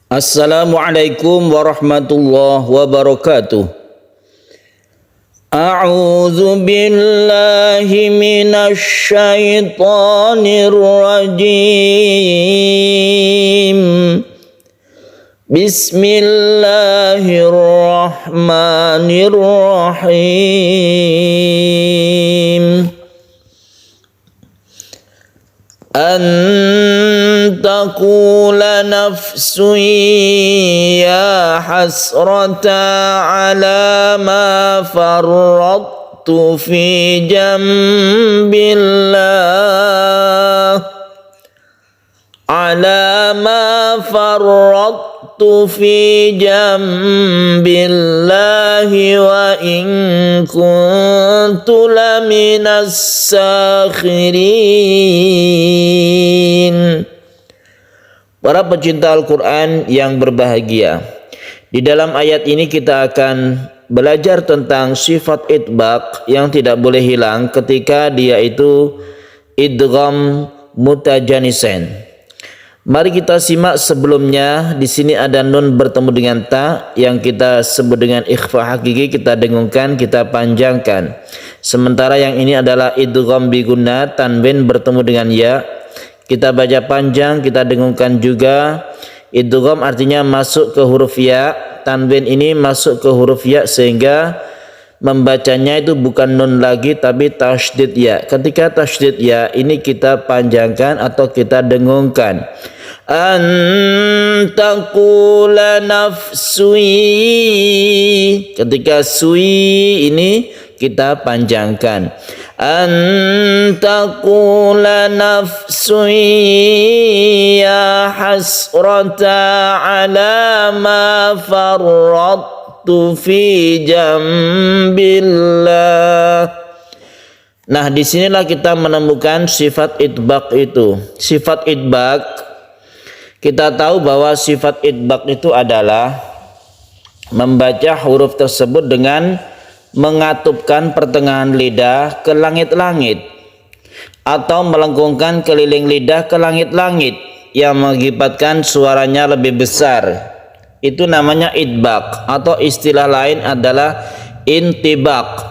Assalamualaikum warahmatullahi wabarakatuh. A'udzu billahi minasy syaithanir rajim. Bismillahirrahmanirrahim. An taqula nafsun ya hasrata ala ma farrattu fi jambillah ala ma farrattu fi jambillahi wa in kuntu laminas sakhirin. Para pecinta Al-Quran yang berbahagia, di dalam ayat ini kita akan belajar tentang sifat idgham yang tidak boleh hilang ketika dia itu idgham mutajanisain. Mari kita simak sebelumnya. Di sini ada nun bertemu dengan ta yang kita sebut dengan ikhfa hakiki, kita dengungkan, kita panjangkan. Sementara yang ini adalah idgham bi gunnah, tanwin bertemu dengan ya, kita baca panjang, kita dengungkan juga. Idgham artinya masuk ke huruf ya, tanwin ini masuk ke huruf ya sehingga membacanya itu bukan nun lagi tapi tasydid ya. Ketika tasydid ya ini kita panjangkan atau kita dengungkan. An taqula nafsui, ketika sui ini kita panjangkan. An taqula nafsui ya hasrata ala ma farrattu fi jambillah. Nah, disinilah kita menemukan sifat idgham itu. Sifat idgham, kita tahu bahwa sifat idgham itu adalah membaca huruf tersebut dengan mengatupkan pertengahan lidah ke langit-langit atau melengkungkan keliling lidah ke langit-langit yang mengakibatkan suaranya lebih besar. Itu namanya idgham, atau istilah lain adalah intibaq.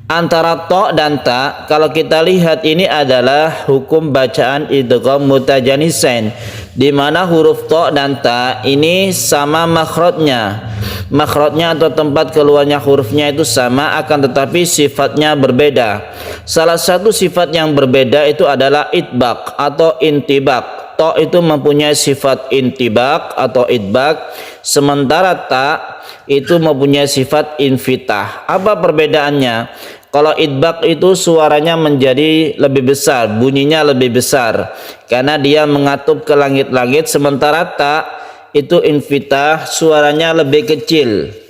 Antara to dan ta, kalau kita lihat ini adalah hukum bacaan idgham mutajanisain, di mana huruf to dan ta ini sama makhrajnya. Makhrajnya atau tempat keluarnya hurufnya itu sama, akan tetapi sifatnya berbeda. Salah satu sifat yang berbeda itu adalah itbaq atau intibaq. To itu mempunyai sifat intibaq atau idbaq, sementara ta itu mempunyai sifat infitah. Apa perbedaannya? Kalau idbaq itu suaranya menjadi lebih besar, bunyinya lebih besar karena dia mengatup ke langit-langit, sementara ta itu infitah, suaranya lebih kecil.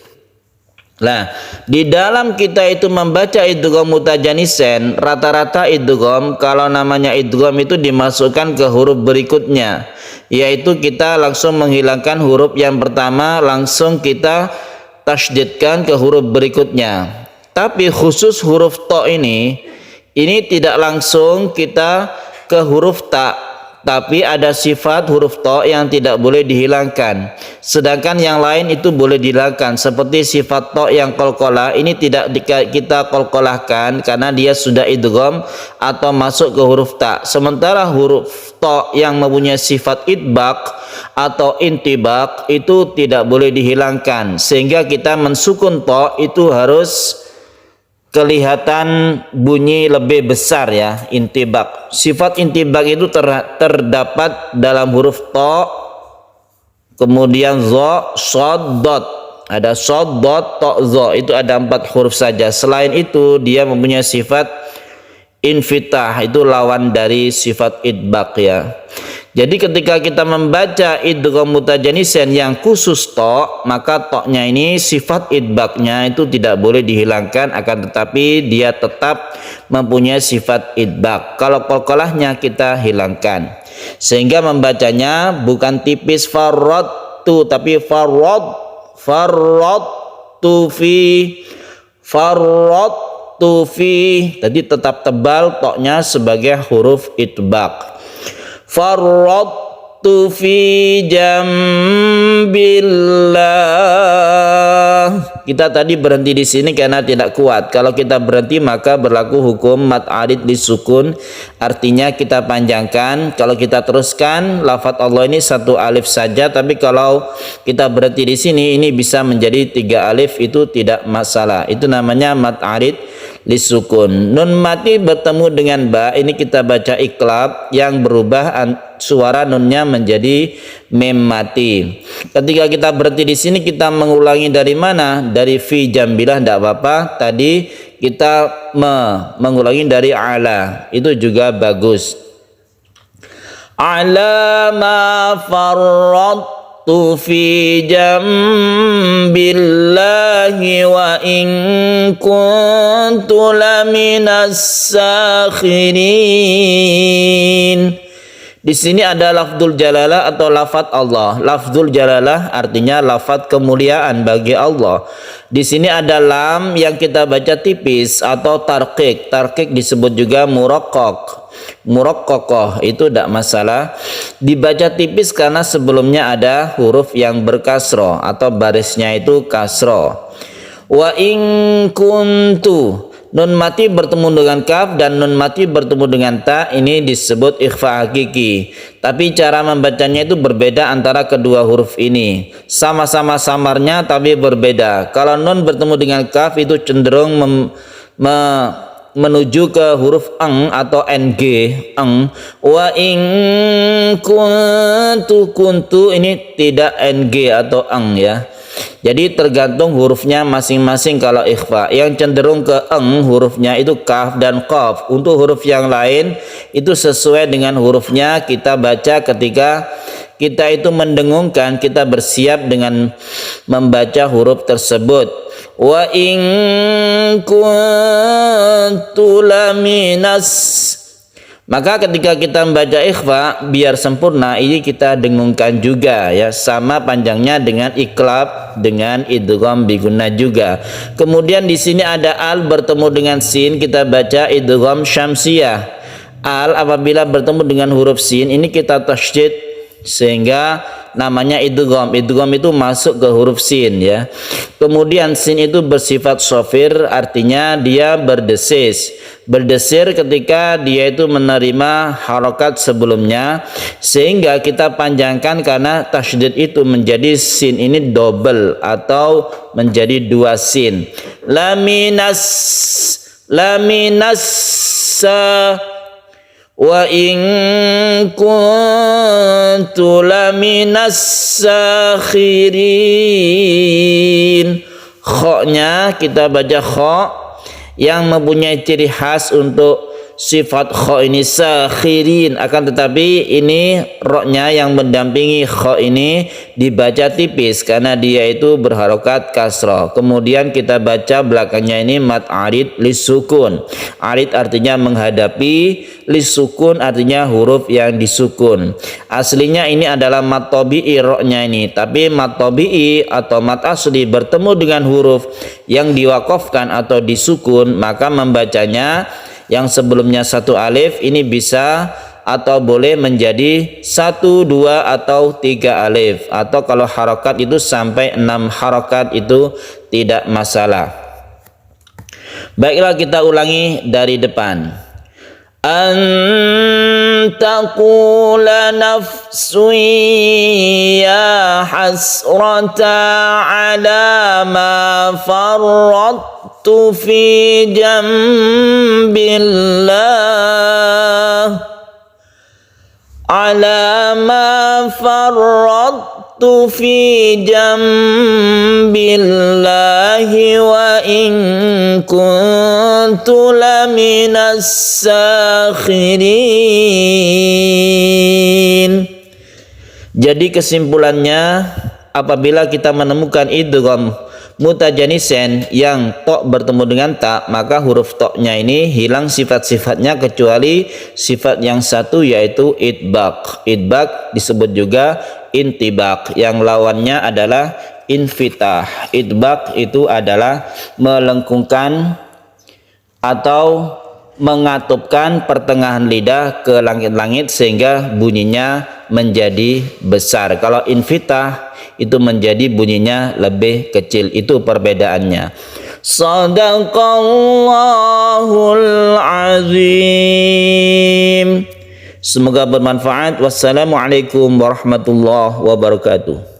Nah, di dalam kita itu membaca idgham mutajanisain, rata-rata idgham, kalau namanya idgham itu dimasukkan ke huruf berikutnya, yaitu kita langsung menghilangkan huruf yang pertama, langsung kita tasydidkan ke huruf berikutnya. Tapi khusus huruf to ini tidak langsung kita ke huruf ta, tapi ada sifat huruf to yang tidak boleh dihilangkan, sedangkan yang lain itu boleh dihilangkan. Seperti sifat to yang qalqalah ini tidak kita qalqalahkan karena dia sudah idgham atau masuk ke huruf ta. Sementara huruf to yang mempunyai sifat idbaq atau intibaq itu tidak boleh dihilangkan, sehingga kita mensukun to itu harus kelihatan bunyi lebih besar ya, intibaq. Sifat intibaq itu terdapat dalam huruf to, kemudian zo, shod, dot. Ada shod, dot, to, zo. Itu ada 4 huruf saja. Selain itu dia mempunyai sifat infitah, itu lawan dari sifat idbaq ya. Jadi ketika kita membaca idgham mutajanisain yang khusus to, maka to-nya ini sifat idbaqnya itu tidak boleh dihilangkan, akan tetapi dia tetap mempunyai sifat idbaq. Kalau qalqalahnya kita hilangkan, sehingga membacanya bukan tipis farrattu, tapi farrattu fi, jadi tetap tebal to-nya sebagai huruf idbaq. fi jambillah. Kita tadi berhenti di sini karena tidak kuat. Kalau kita berhenti maka berlaku hukum mad arid disukun, artinya kita panjangkan. Kalau kita teruskan lafaz Allah ini satu alif saja, tapi kalau kita berhenti di sini ini bisa menjadi 3 alif, itu tidak masalah. Itu namanya mad arid lisukun. Nun mati bertemu dengan ba, ini kita baca iklab yang berubah suara nunnya menjadi mem mati. Ketika kita berhenti di sini kita mengulangi dari mana? Dari fi jambilah, tidak apa-apa. Tadi kita mengulangi dari ala, itu juga bagus. Ala ma farrattu fi jambillahi wa in kuntu laminas sakhirin. Di sini ada lafdzul jalalah atau lafadz Allah. Lafdzul jalalah artinya lafadz kemuliaan bagi Allah. Di sini ada lam yang kita baca tipis atau tarqiq. Tarqiq disebut juga muraqqaq. Muraqqaqah itu tidak masalah. Dibaca tipis karena sebelumnya ada huruf yang berkasroh atau barisnya itu kasroh. Wa in kuntu, nun mati bertemu dengan kaf dan nun mati bertemu dengan ta, ini disebut ikhfa hakiki. Tapi cara membacanya itu berbeda antara kedua huruf ini. Sama-sama samarnya tapi berbeda. Kalau nun bertemu dengan kaf itu cenderung menuju ke huruf eng atau ng, eng. Wa in kuntu ini tidak ng atau eng ya. Jadi tergantung hurufnya masing-masing. Kalau ikhfa yang cenderung ke eng hurufnya itu kaf dan qaf. Untuk huruf yang lain itu sesuai dengan hurufnya kita baca. Ketika kita itu mendengungkan, kita bersiap dengan membaca huruf tersebut. Wa in kuntu laminas, maka ketika kita membaca ikhfa biar sempurna ini kita dengungkan juga ya, sama panjangnya dengan iklab dengan idgham bigunnah juga. Kemudian di sini ada al bertemu dengan sin, kita baca idgham syamsiyah. Al apabila bertemu dengan huruf sin ini kita tasydid sehingga namanya idgham. Idgham itu masuk ke huruf sin ya. Kemudian sin itu bersifat shafir, artinya dia berdesis. Berdesir ketika dia itu menerima harokat sebelumnya, sehingga kita panjangkan karena tasydid itu menjadi sin ini double atau menjadi 2 sin. Laminas wa in kuntu laminas sakhirin. Kha-nya kita baca kha yang mempunyai ciri khas untuk sifat kha ini sakhirin, akan tetapi ini ro-nya yang mendampingi kha ini dibaca tipis karena dia itu berharokat kasroh. Kemudian kita baca belakangnya ini mad arid lisukun. Arid artinya menghadapi, lisukun artinya huruf yang disukun. Aslinya ini adalah mad tabi'i ro-nya ini, tapi mad tabi'i atau mad asli bertemu dengan huruf yang diwakafkan atau disukun, maka membacanya yang sebelumnya 1 alif ini bisa atau boleh menjadi 1, 2 atau 3 alif, atau kalau harokat itu sampai 6 harokat itu tidak masalah. Baiklah kita ulangi dari depan. An taqula nafsun ya hasrata ala ma farrattu fi jambillah ala ma farrattu fi jambillahi wa in kuntu laminas sakhirin. Jadi kesimpulannya, apabila kita menemukan idgham mutajanisen yang tok bertemu dengan tak, maka huruf toknya ini hilang sifat-sifatnya kecuali sifat yang satu, yaitu idbaq. Idbaq disebut juga intibaq, yang lawannya adalah infitah. Idbaq itu adalah melengkungkan atau mengatupkan pertengahan lidah ke langit-langit sehingga bunyinya menjadi besar. Kalau infitah itu menjadi bunyinya lebih kecil. Itu perbedaannya. Shadaqallahul azim. Semoga bermanfaat. Wassalamualaikum warahmatullahi wabarakatuh.